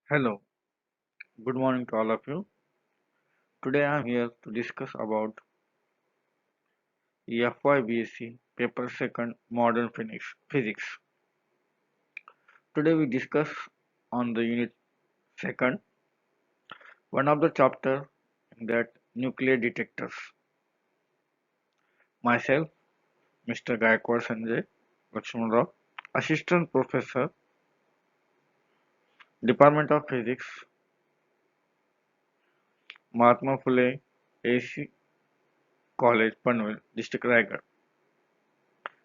Hello, good morning to all of you. Today I am here to discuss about FYBSc paper second modern physics. Today we discuss on the unit second, one of the chapter that nuclear detectors. Myself, Mr. Gaikwad Sanjay Lakshman Rao, Assistant Professor, Department of Physics, Mahatma Phule AC College, Panvel, District Raigad.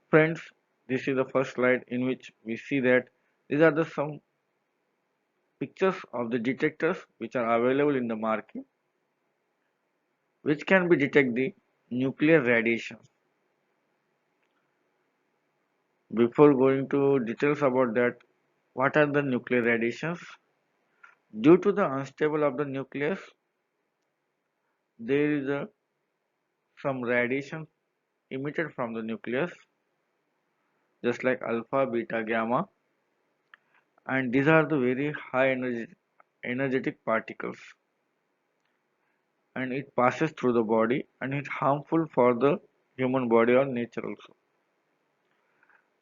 Friends, this is the first slide in which we see that these are the some pictures of the detectors which are available in the market which can be detect the nuclear radiations. Before going to details about that, what are the nuclear radiations? Due to the unstable of the nucleus, there is some radiation emitted from the nucleus just like alpha, beta, gamma, and these are the very high energetic particles, and it passes through the body and it's harmful for the human body or nature also.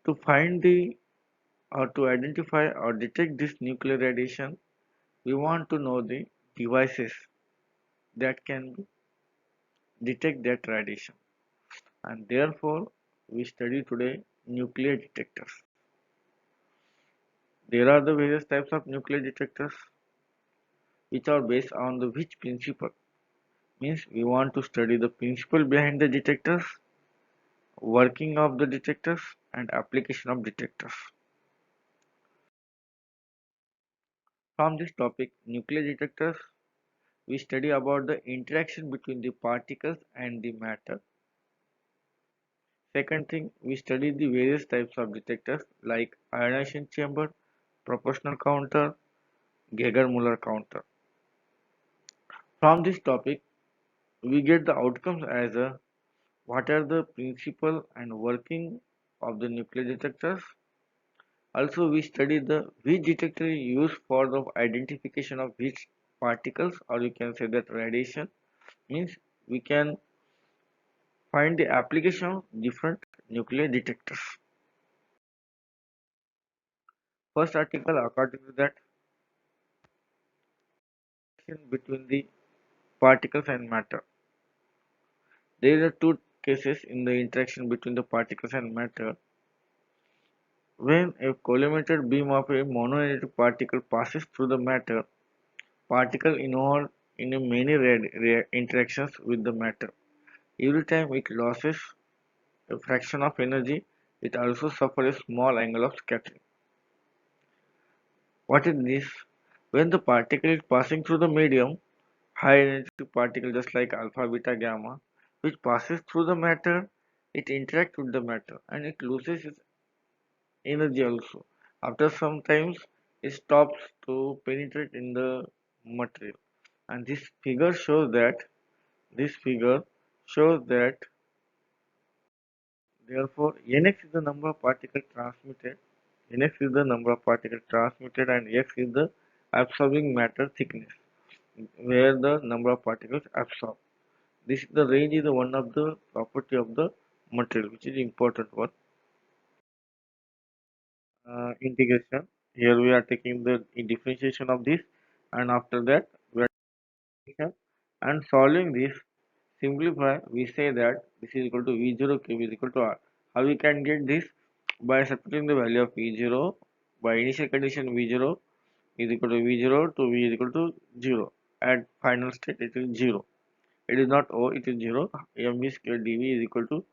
To find the or to identify or detect this nuclear radiation, we want to know the devices that can detect that radiation. And therefore, we study today nuclear detectors. There are the various types of nuclear detectors which are based on the which principle. Means we want to study the principle behind the detectors, working of the detectors, and application of detectors. From this topic, nuclear detectors, we study about the interaction between the particles and the matter. Second thing, we study the various types of detectors like ionization chamber, proportional counter, Geiger-Müller counter. From this topic, we get the outcomes as a what are the principle and working of the nuclear detectors. Also, we study the which detector is used for the identification of which particles, or you can say that radiation. Means we can find the application of different nuclear detectors. First article, according to that, between the particles and matter. There are two cases in the interaction between the particles and matter. When a collimated beam of a monoelectric particle passes through the matter, particle involved in a many interactions with the matter. Every time it loses a fraction of energy, it also suffers a small angle of scattering. What is this? When the particle is passing through the medium, high energy particle just like alpha, beta, gamma, which passes through the matter, it interacts with the matter and it loses its energy also. After some times, it stops to penetrate in the material. And this figure shows that therefore Nx is the number of particles transmitted, Nx is the number of particles transmitted and X is the absorbing matter thickness where the number of particles absorb. This the range is the one of the property of the material which is important one. Integration. Here we are taking the differentiation of this, and after that we are taking and solving this. Simplify. We say that this is equal to V0 cube is equal to R. How we can get this? By substituting the value of V0 by initial condition V0 is equal to V0 to V is equal to 0. At final state it is 0. It is not O, it is 0. mv square dv is equal to,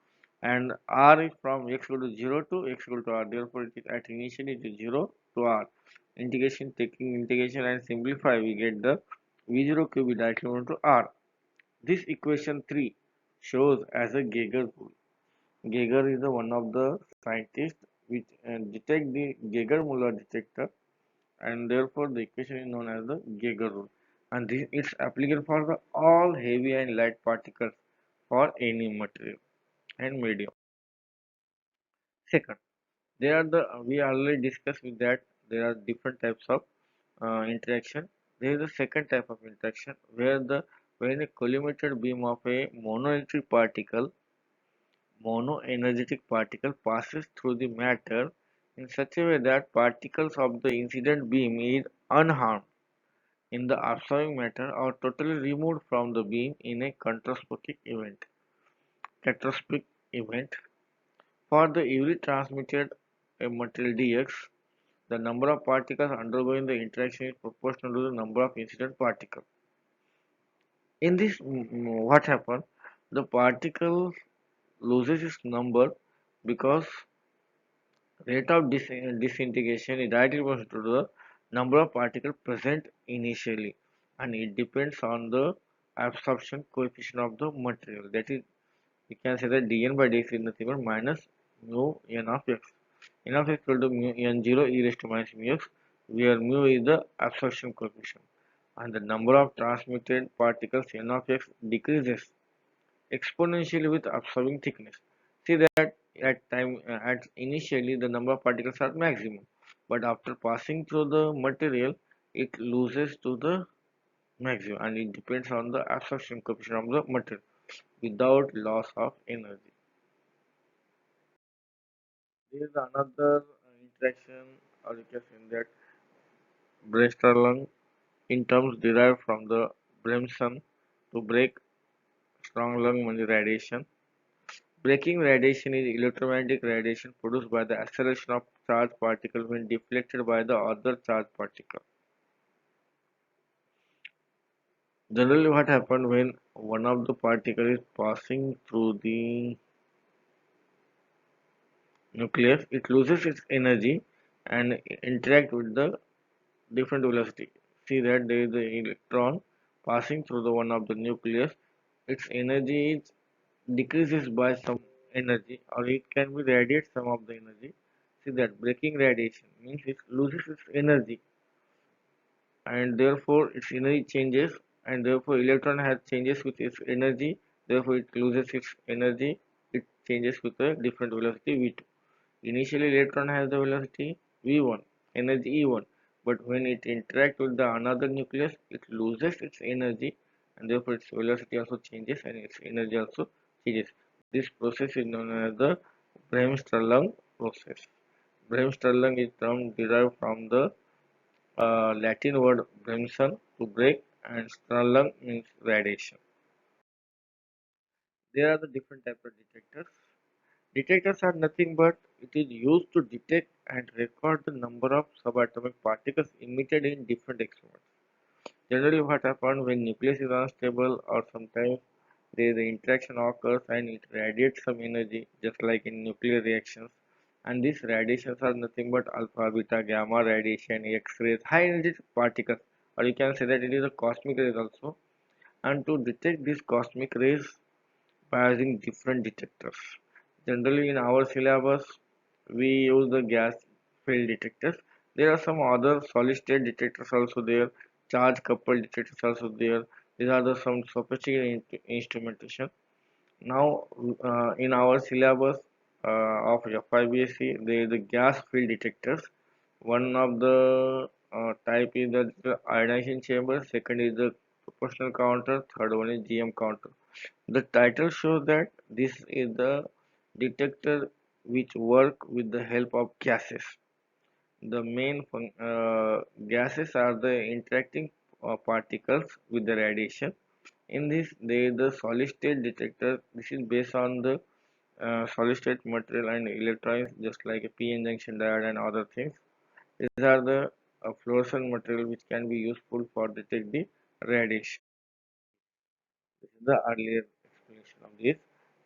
and r is from x equal to 0 to x equal to r. Therefore, it is at initial it is 0 to r. Integration, taking integration and simplify, we get the v0 cube is directly equal to r. This equation 3 shows as a Geiger rule. Geiger is the one of the scientists which detect the Geiger-Müller detector, and therefore the equation is known as the Geiger rule. And this is applicable for the all heavy and light particles for any material and medium. Second, there are the we already discussed with that there are different types of interaction. There is a second type of interaction where the when a collimated beam of a monoenergetic particle passes through the matter in such a way that particles of the incident beam is unharmed in the absorbing matter or totally removed from the beam in a contraspotic event. Tetrascopic event. For the easily transmitted material dx, the number of particles undergoing the interaction is proportional to the number of incident particles. In this, what happens? The particle loses its number because rate of disintegration is directly proportional to the number of particles present initially, and it depends on the absorption coefficient of the material. That is, we can say that dn by dx is nothing but minus mu n of x. N of x equal to mu n0 e raised to minus mu x, where mu is the absorption coefficient, and the number of transmitted particles n of x decreases exponentially with absorbing thickness. See that at initially the number of particles are maximum, but after passing through the material, it loses to the maximum, and it depends on the absorption coefficient of the material without loss of energy. There is another interaction, or you can say that Brewster-Lung in terms derived from the Bremson to break strong lung radiation. Breaking radiation is electromagnetic radiation produced by the acceleration of charged particles when deflected by the other charged particle. Generally, what happens when one of the particles is passing through the nucleus, it loses its energy and interact with the different velocity. See that there is the electron passing through the one of the nucleus. Its energy is decreases by some energy, or it can be radiate some of the energy. See that breaking radiation means it loses its energy, and therefore its energy changes, and therefore electron has changes with its energy, therefore it loses its energy, it changes with a different velocity v2. Initially electron has the velocity v1, energy e1, but when it interacts with the another nucleus, it loses its energy, and therefore its velocity also changes and its energy also changes. This process is known as the Bremsstrahlung process. Bremsstrahlung is term derived from the Latin word bremson to break, and Strahlung means radiation. There are the different types of detectors. Detectors are nothing but it is used to detect and record the number of subatomic particles emitted in different experiments. Generally, what happens when nucleus is unstable or sometimes there is an interaction occurs and it radiates some energy, just like in nuclear reactions. And these radiations are nothing but alpha, beta, gamma radiation, X-rays, high energy particles, or you can say that it is a cosmic rays also. And to detect these cosmic rays by using different detectors. Generally, in our syllabus, we use the gas field detectors. There are some other solid state detectors also there, charge coupled detectors also there. These are the some sophisticated instrumentation. Now, in our syllabus of FIBSC, there is the gas field detectors. One of the type is the ionization chamber, second is the proportional counter, third one is GM counter. The title shows that this is the detector which work with the help of gases. The main gases are the interacting particles with the radiation. In this, there is the solid state detector. This is based on the solid state material and electrons, just like a p-n junction diode and other things. These are the fluorescent material which can be useful for detect the radiation. This is the earlier explanation of this.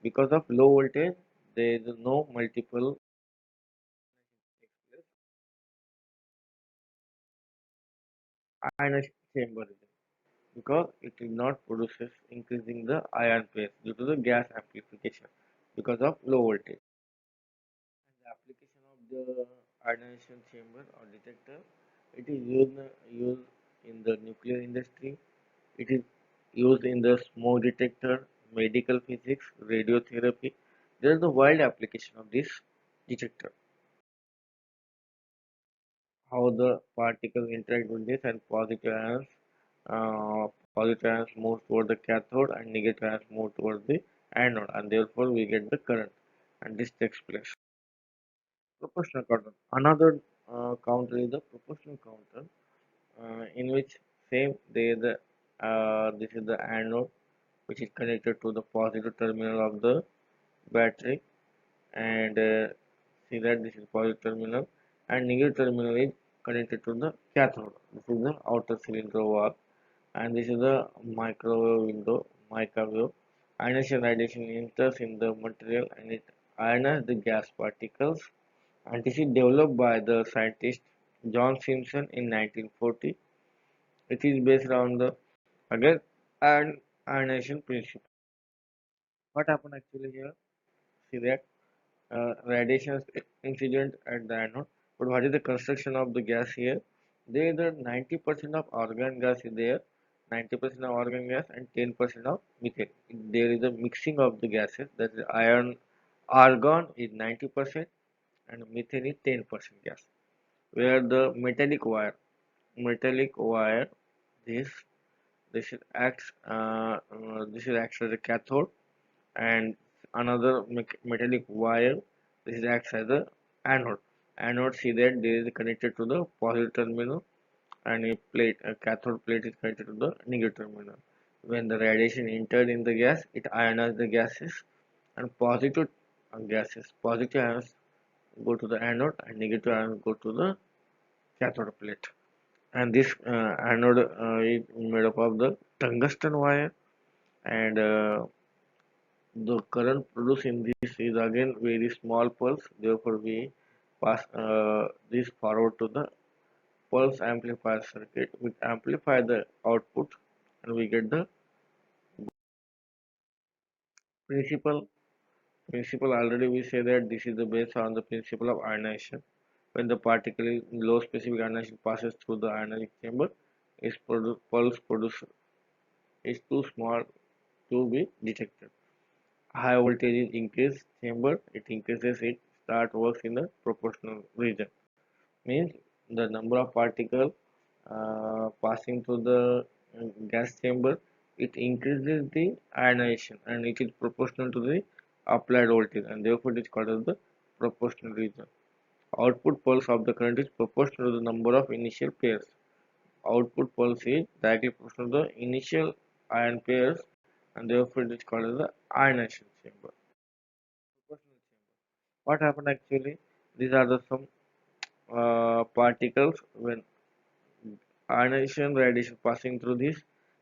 Because of low voltage, there is no multiple ionization chamber because it will not produces increasing the ion phase due to the gas amplification because of low voltage. The application of the ionization chamber or detector, it is used in the nuclear industry. It is used in the smoke detector, medical physics, radiotherapy. There is a wide application of this detector. how the particles interact with this, and uh, positive ions move toward the cathode and negative ions move towards the anode, and therefore we get the current, and this takes place. Proportional counter. Another counter is the proportional counter, in which same they the this is the anode which is connected to the positive terminal of the battery, and see that this is positive terminal, and negative terminal is connected to the cathode. This is the outer cylinder wall, and this is the microwave window, microwave. Ionization radiation enters in the material and it ionizes the gas particles, and this is developed by the scientist John Simpson in 1940. It is based on the again and ionization principle. What happened actually here? See that radiation incident at the anode. But what is the construction of the gas here? There the 90% of argon gas is there, 90% of argon gas and 10% of methane. There is a mixing of the gases. That is iron, argon is 90% and methane is 10% gas. Where the metallic wire, this this is acts as a cathode, and another metallic wire, this acts as a anode. Anode, see that there is connected to the positive terminal, and a cathode plate is connected to the negative terminal. When the radiation entered in the gas, it ionized the gases, and positive ions go to the anode and negative ions go to the cathode plate. And this anode is made up of the tungsten wire, and the current produced in this is again very small pulse. Therefore, we pass this forward to the pulse amplifier circuit. We amplify the output, and we get the principle. Principle, already we say that this is the based on the principle of ionization. When the particle is low specific ionization passes through the ionic chamber, its pulse produce is too small to be detected. High voltage is increased chamber, it increases it start works in the proportional region. Means the number of particles passing through the gas chamber, it increases the ionization and it is proportional to the applied voltage, and therefore it is called as the proportional region. Output pulse of the current is proportional to the number of initial pairs. Output pulse is directly proportional to the initial ion pairs, and therefore it is called as the ionization chamber. Proportional chamber. What happened actually? These are the some particles. When ionization radiation passing through this,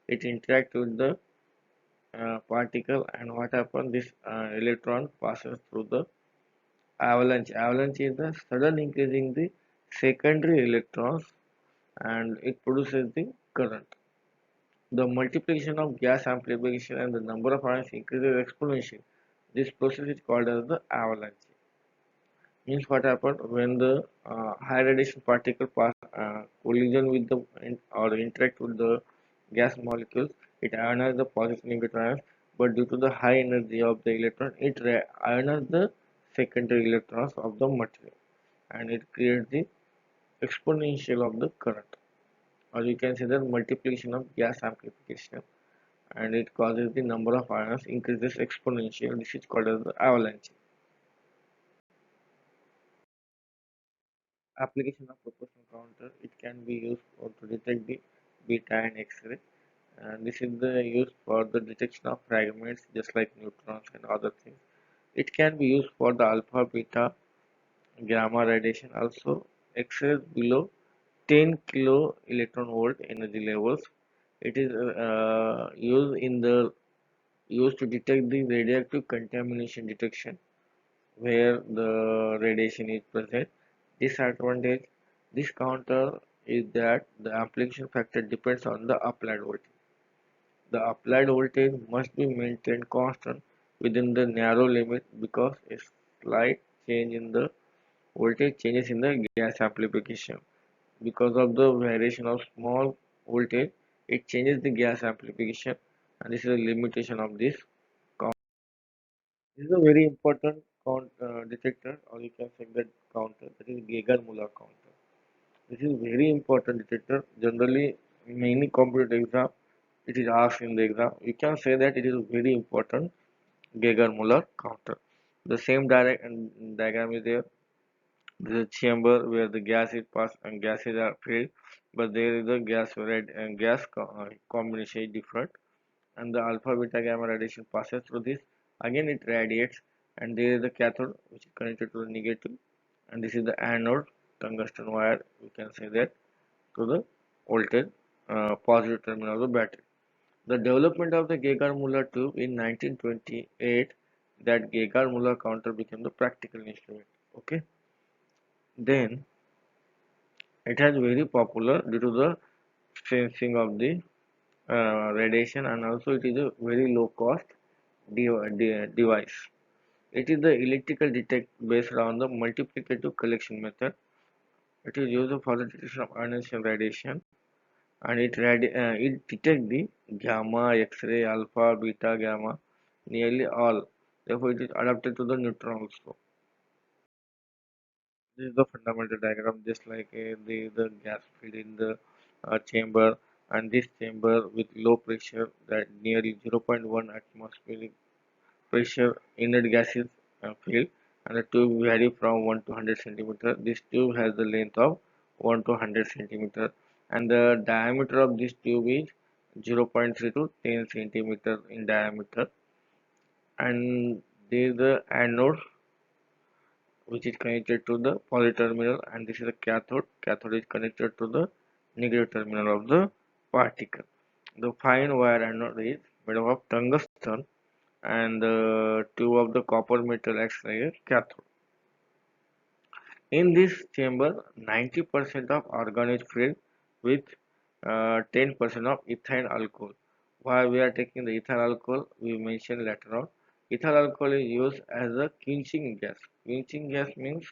it interact with the particle, and what happens? This electron passes through the avalanche. Avalanche is the sudden increasing the secondary electrons, and it produces the current. The multiplication of gas amplification and the number of ions increases exponentially. This process is called as the avalanche. Means what happened when the high radiation particle pass collision with the or interact with the gas molecules, it ionizes the positive negative ions, but due to the high energy of the electron, it ionizes the secondary electrons of the material, and it creates the exponential of the current, or you can say the multiplication of gas amplification, and it causes the number of ions increases exponential. This is called as the avalanche. Application of proportional counter, it can be used to detect the beta and X-ray, and this is the used for the detection of fragments just like neutrons and other things. It can be used for the alpha, beta, gamma radiation. Also, X-rays below 10 kilo electron volt energy levels. It is used to detect the radioactive contamination detection where the radiation is present. Disadvantage, this counter is that the amplification factor depends on the applied voltage. The applied voltage must be maintained constant within the narrow limit because a slight change in the voltage changes in the gas amplification. Because of the variation of small voltage, it changes the gas amplification, and this is a limitation of this counter. This is a very important detector, or you can say that counter, that is Geiger-Müller counter. This is very important detector. Generally, many competitive exam, it is asked in the exam. You can say that it is very important Geiger-Müller counter. The same diagram is there. There is a chamber where the gas is passed and gases are filled, but there is a combination is different, and the alpha beta gamma radiation passes through this. Again, it radiates, and there is the cathode which is connected to the negative, and this is the anode tungsten wire. We can say that to the voltage positive terminal of the battery. The development of the Geiger-Müller tube in 1928, that Geiger-Müller counter became the practical instrument. Okay, then it has very popular due to the sensing of the radiation, and also it is a very low cost device. It is the electrical detect based on the multiplicative collection method. It is used for the detection of ionization radiation, and it detects the gamma, X-ray, alpha, beta, gamma, nearly all. Therefore, it is adapted to the neutron also. This is the fundamental diagram, just like the gas filled in the chamber, and this chamber with low pressure, that nearly zero point 0.1 atmospheric pressure inert gases filled, and the tube vary from 1 to 100 centimeter. This tube has the length of 1 to 100 centimeter, and the diameter of this tube is 0.3 to 10 centimeter in diameter, and there is the anode which is connected to the positive terminal, and this is a cathode. Cathode is connected to the negative terminal of the particle. The fine wire anode is made up of tungsten, and the tube of the copper metal acts like a cathode. In this chamber, 90% of argon is filled with 10% of ethyl alcohol. Why we are taking the ethyl alcohol, we mentioned later on. Ethyl alcohol is used as a quenching gas. Quenching gas means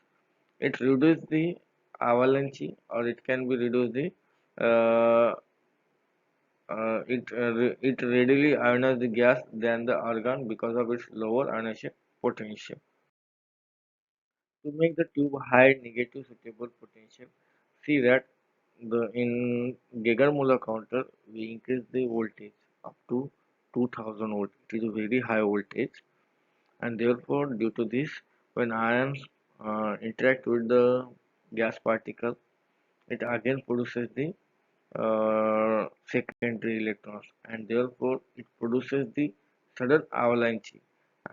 it reduces the avalanche, or it can be reduce the uh, it readily ionizes the gas than the argon because of its lower ionization potential. To make the tube high negative suitable potential, see that the in Geiger-Müller counter we increase the voltage up to 2000 volt. It is a very high voltage, and therefore due to this, when ions interact with the gas particle, it again produces the secondary electrons, and therefore it produces the sudden avalanche,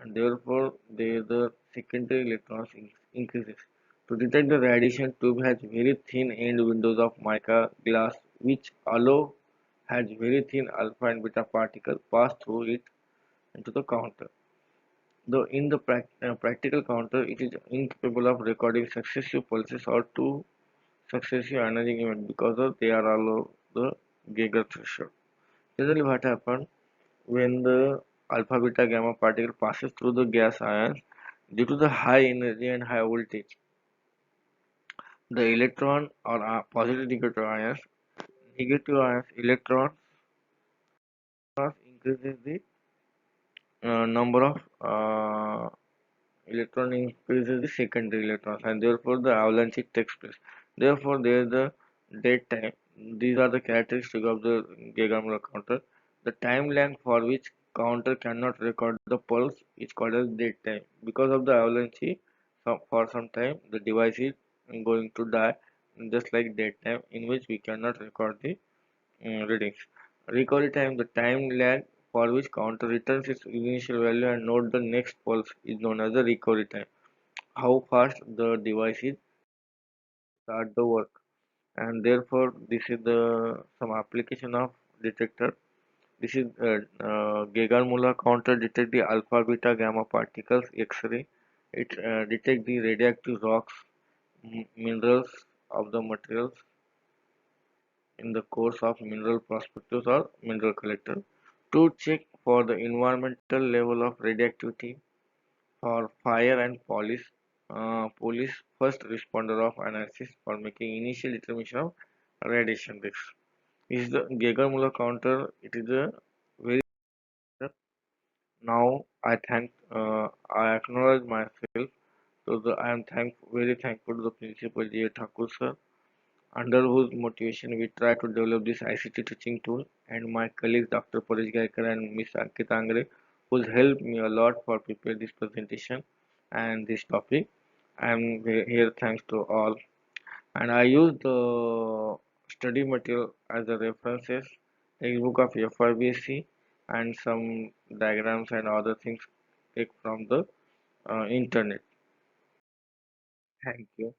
and therefore the secondary electrons increases. To detect the radiation, tube has very thin end windows of mica glass, which allow has very thin alpha and beta particle pass through it into the counter. Though in the practical counter, it is incapable of recording successive pulses or two successive ionizing events because of they are all the Geiger threshold. Generally, what happens when the alpha, beta, gamma particle passes through the gas ions, due to the high energy and high voltage, the electron or positive negative ions, electrons increases the number of electron increases the secondary electrons, and therefore the avalanche takes place. Therefore, there is the dead time. These are the characteristics of the Geiger-Müller counter. The time length for which counter cannot record the pulse is called as dead time. Because of the avalanche, for some time the device is going to die, just like dead time, in which we cannot record the readings. Recovery time, the time lag for which counter returns its initial value and note the next pulse, is known as the recovery time. How fast the device is start the work, and therefore this is the some application of detector. This is Geiger-Müller counter detect the alpha, beta, gamma particles, X-ray. It detect the radioactive rocks, minerals of the materials in the course of mineral prospectors or mineral collector, to check for the environmental level of radioactivity, for fire and police first responder of analysis for making initial determination of radiation risk. Is the Geiger-Müller counter. It is a very now I acknowledge myself to the I am very thankful to the principal J. Thakur sir, under whose motivation we try to develop this ICT teaching tool, and my colleagues Dr. Paresh Gaikar and Ms. Ankita Angre, who's helped me a lot for prepare this presentation and this topic. I'm here thanks to all, and I use the study material as a references, textbook of FIBSC, and some diagrams and other things take from the internet. Thank you.